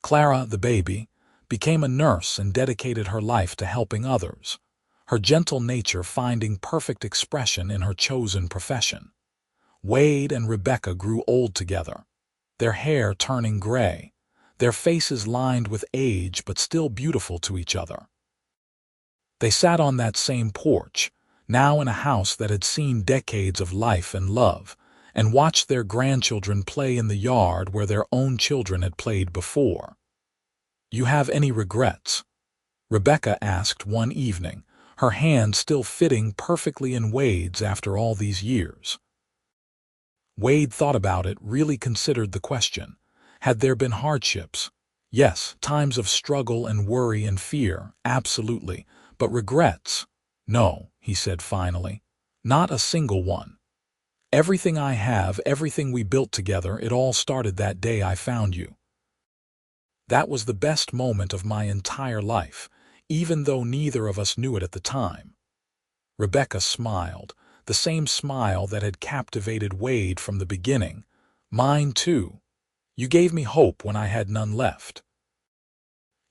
Clara, the baby, became a nurse and dedicated her life to helping others, her gentle nature finding perfect expression in her chosen profession. Wade and Rebecca grew old together, their hair turning gray, their faces lined with age but still beautiful to each other. They sat on that same porch, now in a house that had seen decades of life and love, and watched their grandchildren play in the yard where their own children had played before. "You have any regrets?" Rebecca asked one evening, her hand still fitting perfectly in Wade's after all these years. Wade thought about it, really considered the question. Had there been hardships? Yes, times of struggle and worry and fear, absolutely, but regrets? No, he said finally. Not a single one. Everything I have, everything we built together, it all started that day I found you. That was the best moment of my entire life, even though neither of us knew it at the time. Rebecca smiled, the same smile that had captivated Wade from the beginning. Mine too. You gave me hope when I had none left.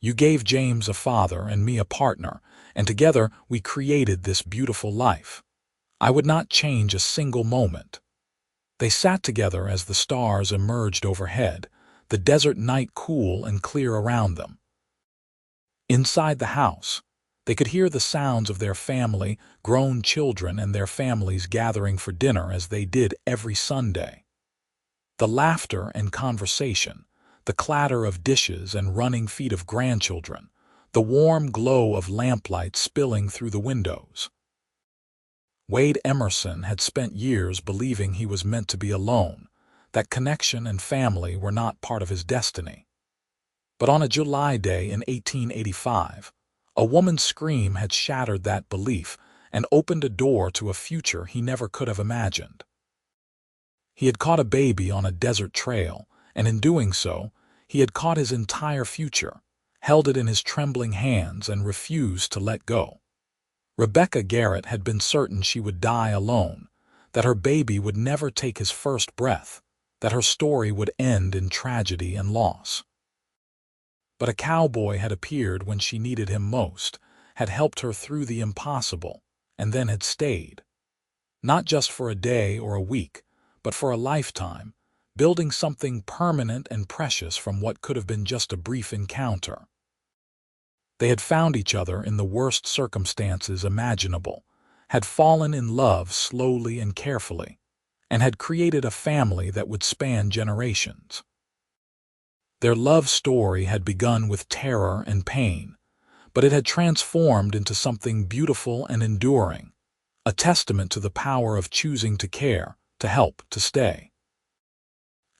You gave James a father and me a partner, and together we created this beautiful life. I would not change a single moment. They sat together as the stars emerged overhead, the desert night cool and clear around them. Inside the house, they could hear the sounds of their family, grown children and their families gathering for dinner as they did every Sunday. The laughter and conversation, the clatter of dishes and running feet of grandchildren, the warm glow of lamplight spilling through the windows. Wade Emerson had spent years believing he was meant to be alone, that connection and family were not part of his destiny. But on a July day in 1885, a woman's scream had shattered that belief and opened a door to a future he never could have imagined. He had caught a baby on a desert trail, and in doing so, he had caught his entire future, held it in his trembling hands and refused to let go. Rebecca Garrett had been certain she would die alone, that her baby would never take his first breath, that her story would end in tragedy and loss. But a cowboy had appeared when she needed him most, had helped her through the impossible, and then had stayed. Not just for a day or a week, but for a lifetime, building something permanent and precious from what could have been just a brief encounter. They had found each other in the worst circumstances imaginable, had fallen in love slowly and carefully, and had created a family that would span generations. Their love story had begun with terror and pain, but it had transformed into something beautiful and enduring, a testament to the power of choosing to care, to help, to stay.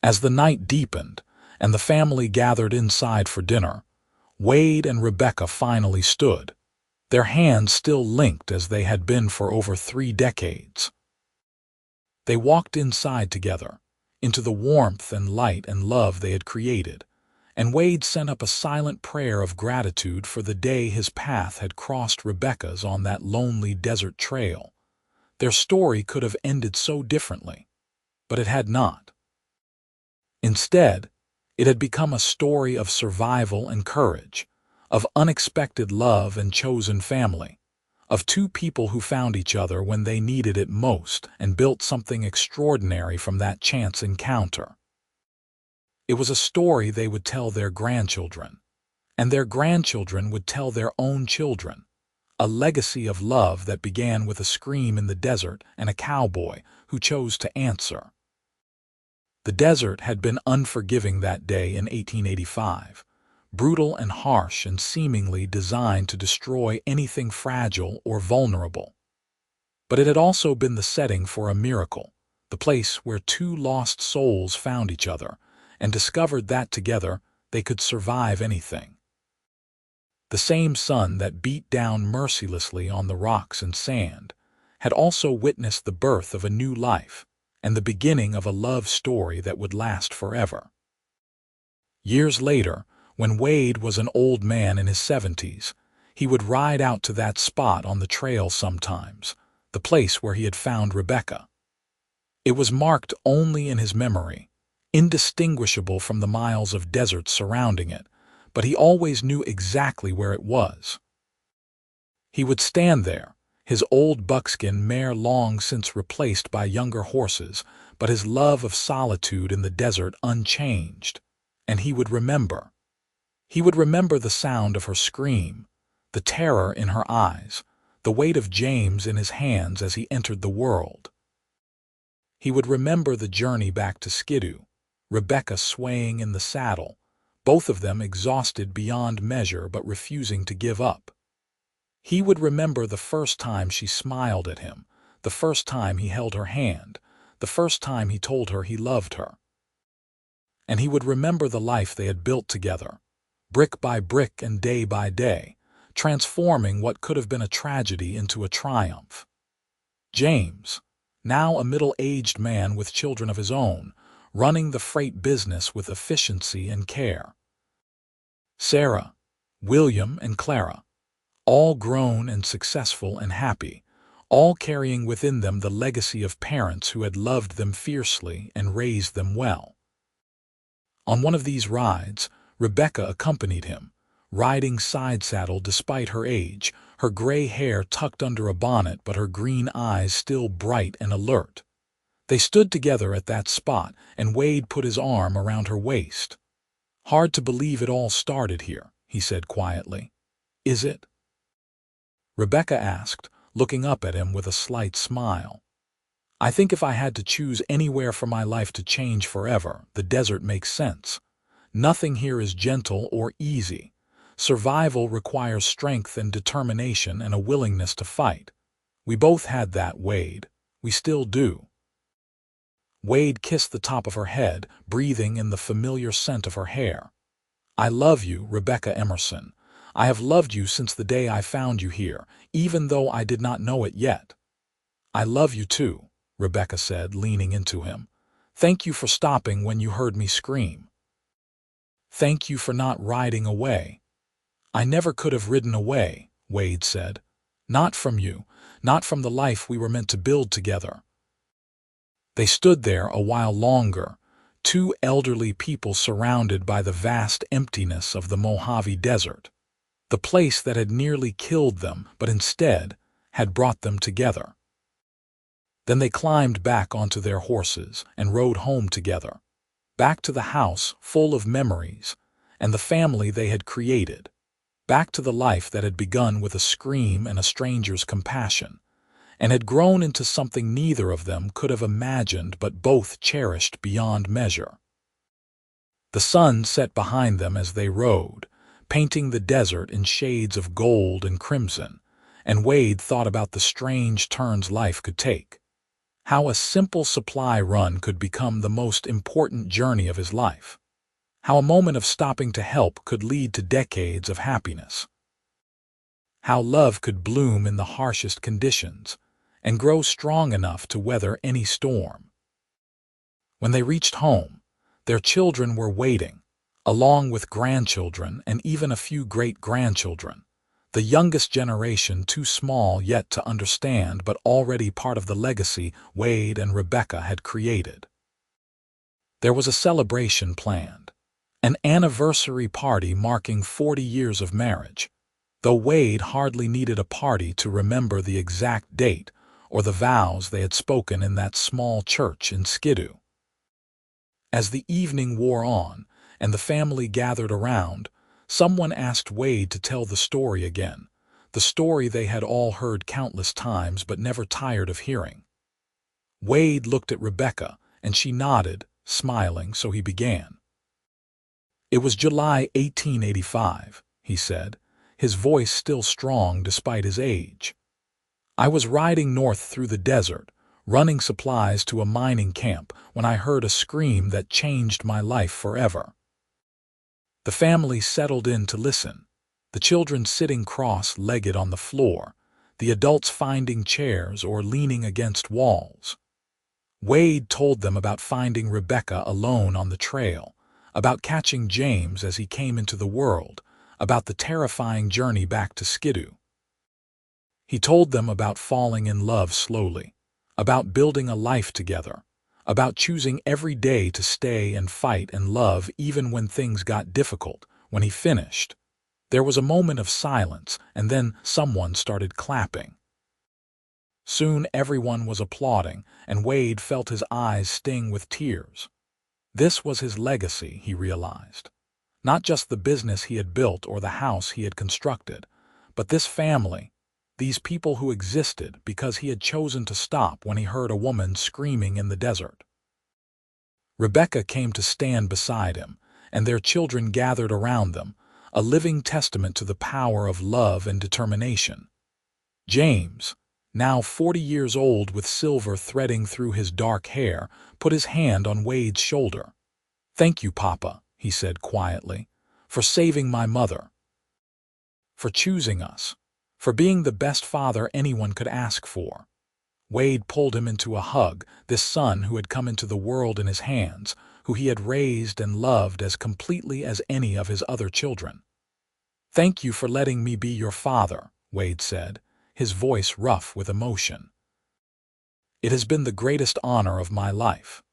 As the night deepened and the family gathered inside for dinner, Wade and Rebecca finally stood, their hands still linked as they had been for over 3 decades. They walked inside together, into the warmth and light and love they had created, and Wade sent up a silent prayer of gratitude for the day his path had crossed Rebecca's on that lonely desert trail. Their story could have ended so differently, but it had not. Instead, it had become a story of survival and courage, of unexpected love and chosen family, of 2 people who found each other when they needed it most and built something extraordinary from that chance encounter. It was a story they would tell their grandchildren, and their grandchildren would tell their own children, a legacy of love that began with a scream in the desert and a cowboy who chose to answer. The desert had been unforgiving that day in 1885, brutal and harsh and seemingly designed to destroy anything fragile or vulnerable. But it had also been the setting for a miracle, the place where 2 lost souls found each other and discovered that together they could survive anything. The same sun that beat down mercilessly on the rocks and sand had also witnessed the birth of a new life and the beginning of a love story that would last forever. Years later, when Wade was an old man in his 70s, he would ride out to that spot on the trail sometimes, the place where he had found Rebecca. It was marked only in his memory, indistinguishable from the miles of desert surrounding it, but he always knew exactly where it was. He would stand there, his old buckskin mare long since replaced by younger horses, but his love of solitude in the desert unchanged, and he would remember. He would remember the sound of her scream, the terror in her eyes, the weight of James in his hands as he entered the world. He would remember the journey back to Skidoo, Rebecca swaying in the saddle, both of them exhausted beyond measure but refusing to give up. He would remember the first time she smiled at him, the first time he held her hand, the first time he told her he loved her. And he would remember the life they had built together, brick by brick and day by day, transforming what could have been a tragedy into a triumph. James, now a middle-aged man with children of his own, running the freight business with efficiency and care. Sarah, William, and Clara, all grown and successful and happy, all carrying within them the legacy of parents who had loved them fiercely and raised them well. On one of these rides, Rebecca accompanied him, riding side-saddle despite her age, her gray hair tucked under a bonnet but her green eyes still bright and alert. They stood together at that spot, and Wade put his arm around her waist. "Hard to believe it all started here," he said quietly. "Is it?" Rebecca asked, looking up at him with a slight smile. "I think if I had to choose anywhere for my life to change forever, the desert makes sense. Nothing here is gentle or easy. Survival requires strength and determination and a willingness to fight. We both had that, Wade. We still do." Wade kissed the top of her head, breathing in the familiar scent of her hair. "I love you, Rebecca Emerson. I have loved you since the day I found you here, even though I did not know it yet." "I love you too," Rebecca said, leaning into him. "Thank you for stopping when you heard me scream. Thank you for not riding away." "I never could have ridden away," Wade said. "Not from you, not from the life we were meant to build together." They stood there a while longer, two elderly people surrounded by the vast emptiness of the Mojave Desert, the place that had nearly killed them but instead had brought them together. Then they climbed back onto their horses and rode home together, back to the house full of memories and the family they had created, back to the life that had begun with a scream and a stranger's compassion, and had grown into something neither of them could have imagined but both cherished beyond measure. The sun set behind them as they rode, painting the desert in shades of gold and crimson, and Wade thought about the strange turns life could take. How a simple supply run could become the most important journey of his life. How a moment of stopping to help could lead to decades of happiness. How love could bloom in the harshest conditions and grow strong enough to weather any storm. When they reached home, their children were waiting, along with grandchildren and even a few great-grandchildren, the youngest generation too small yet to understand but already part of the legacy Wade and Rebecca had created. There was a celebration planned, an anniversary party marking 40 years of marriage, though Wade hardly needed a party to remember the exact date or the vows they had spoken in that small church in Skidoo. As the evening wore on and the family gathered around, someone asked Wade to tell the story again, the story they had all heard countless times but never tired of hearing. Wade looked at Rebecca, and she nodded, smiling, so he began. "It was July 1885, he said, his voice still strong despite his age. "I was riding north through the desert, running supplies to a mining camp, when I heard a scream that changed my life forever." The family settled in to listen, the children sitting cross-legged on the floor, the adults finding chairs or leaning against walls. Wade told them about finding Rebecca alone on the trail, about catching James as he came into the world, about the terrifying journey back to Skidoo. He told them about falling in love slowly, about building a life together, about choosing every day to stay and fight and love even when things got difficult. When he finished, there was a moment of silence, and then someone started clapping. Soon everyone was applauding, and Wade felt his eyes sting with tears. This was his legacy, he realized. Not just the business he had built or the house he had constructed, but this family, these people who existed because he had chosen to stop when he heard a woman screaming in the desert. Rebecca came to stand beside him, and their children gathered around them, a living testament to the power of love and determination. James, now 40 years old with silver threading through his dark hair, put his hand on Wade's shoulder. "Thank you, Papa," he said quietly, "for saving my mother, for choosing us, for being the best father anyone could ask for." Wade pulled him into a hug, this son who had come into the world in his hands, who he had raised and loved as completely as any of his other children. "Thank you for letting me be your father," Wade said, his voice rough with emotion. "It has been the greatest honor of my life."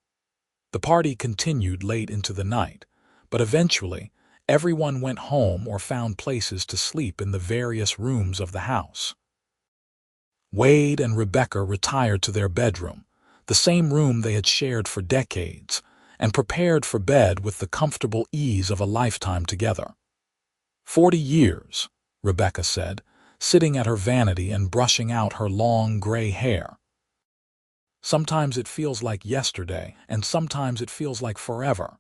The party continued late into the night, but eventually everyone went home or found places to sleep in the various rooms of the house. Wade and Rebecca retired to their bedroom, the same room they had shared for decades, and prepared for bed with the comfortable ease of a lifetime together. 40 years, Rebecca said, sitting at her vanity and brushing out her long gray hair. "Sometimes it feels like yesterday, and sometimes it feels like forever."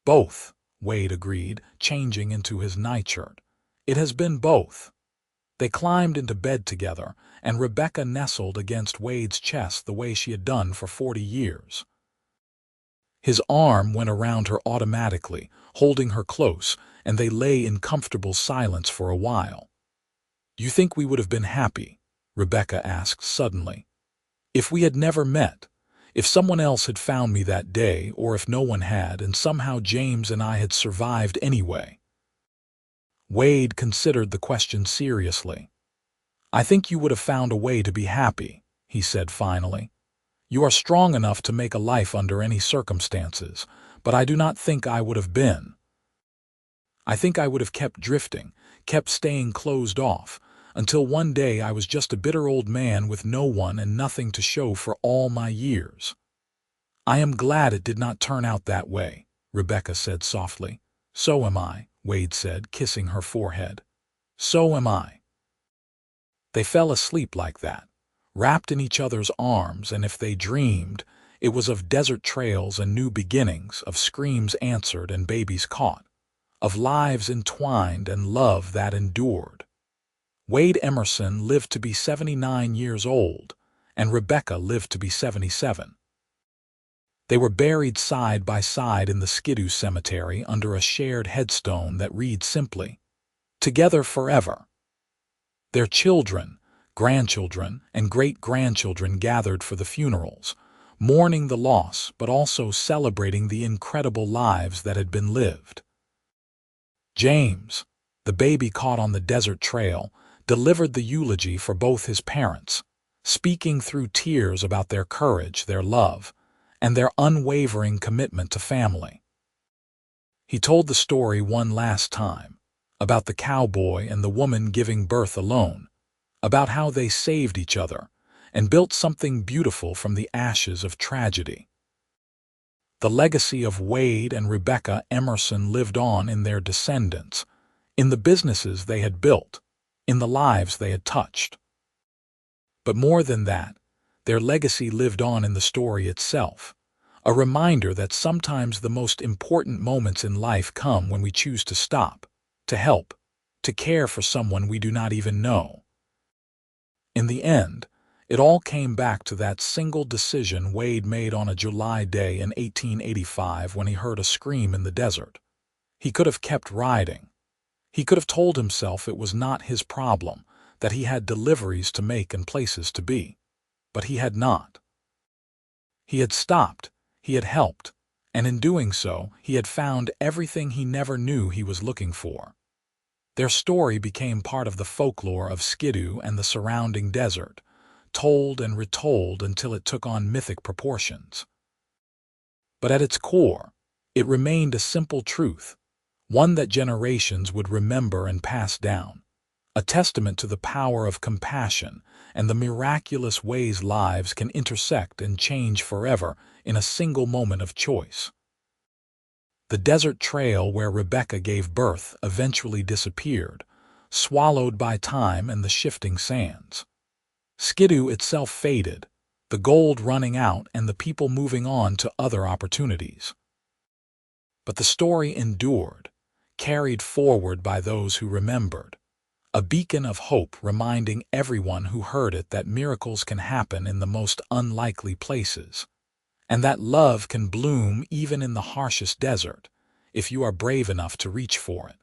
"Both," Wade agreed, changing into his nightshirt. "It has been both." They climbed into bed together, and Rebecca nestled against Wade's chest the way she had done for 40 years. His arm went around her automatically, holding her close, and they lay in comfortable silence for a while. "Do you think we would have been happy?" Rebecca asked suddenly. "If we had never met, if someone else had found me that day, or if no one had, and somehow James and I had survived anyway?" Wade considered the question seriously. "I think you would have found a way to be happy," he said finally. "You are strong enough to make a life under any circumstances, but I do not think I would have been. I think I would have kept drifting, kept staying closed off, until one day I was just a bitter old man with no one and nothing to show for all my years. I am glad it did not turn out that way, Rebecca said softly. So am I, Wade said, kissing her forehead. So am I. They fell asleep like that, wrapped in each other's arms, and if they dreamed, it was of desert trails and new beginnings, of screams answered and babies caught, of lives entwined and love that endured. Wade Emerson lived to be 79 years old, and Rebecca lived to be 77. They were buried side by side in the Skidoo Cemetery under a shared headstone that reads simply, "Together forever." Their children, grandchildren, and great-grandchildren gathered for the funerals, mourning the loss but also celebrating the incredible lives that had been lived. James, the baby caught on the desert trail, delivered the eulogy for both his parents, speaking through tears about their courage, their love, and their unwavering commitment to family. He told the story one last time, about the cowboy and the woman giving birth alone, about how they saved each other and built something beautiful from the ashes of tragedy. The legacy of Wade and Rebecca Emerson lived on in their descendants, in the businesses they had built, in the lives they had touched. But more than that, their legacy lived on in the story itself, a reminder that sometimes the most important moments in life come when we choose to stop, to help, to care for someone we do not even know. In the end, it all came back to that single decision Wade made on a July day in 1885 when he heard a scream in the desert. He could have kept riding. He could have told himself it was not his problem, that he had deliveries to make and places to be. But he had not. He had stopped, he had helped, and in doing so, he had found everything he never knew he was looking for. Their story became part of the folklore of Skidoo and the surrounding desert, told and retold until it took on mythic proportions. But at its core, it remained a simple truth, one that generations would remember and pass down, a testament to the power of compassion and the miraculous ways lives can intersect and change forever in a single moment of choice. The desert trail where Rebecca gave birth eventually disappeared, swallowed by time and the shifting sands. Skidoo itself faded, the gold running out and the people moving on to other opportunities. But the story endured, carried forward by those who remembered, a beacon of hope reminding everyone who heard it that miracles can happen in the most unlikely places, and that love can bloom even in the harshest desert, if you are brave enough to reach for it.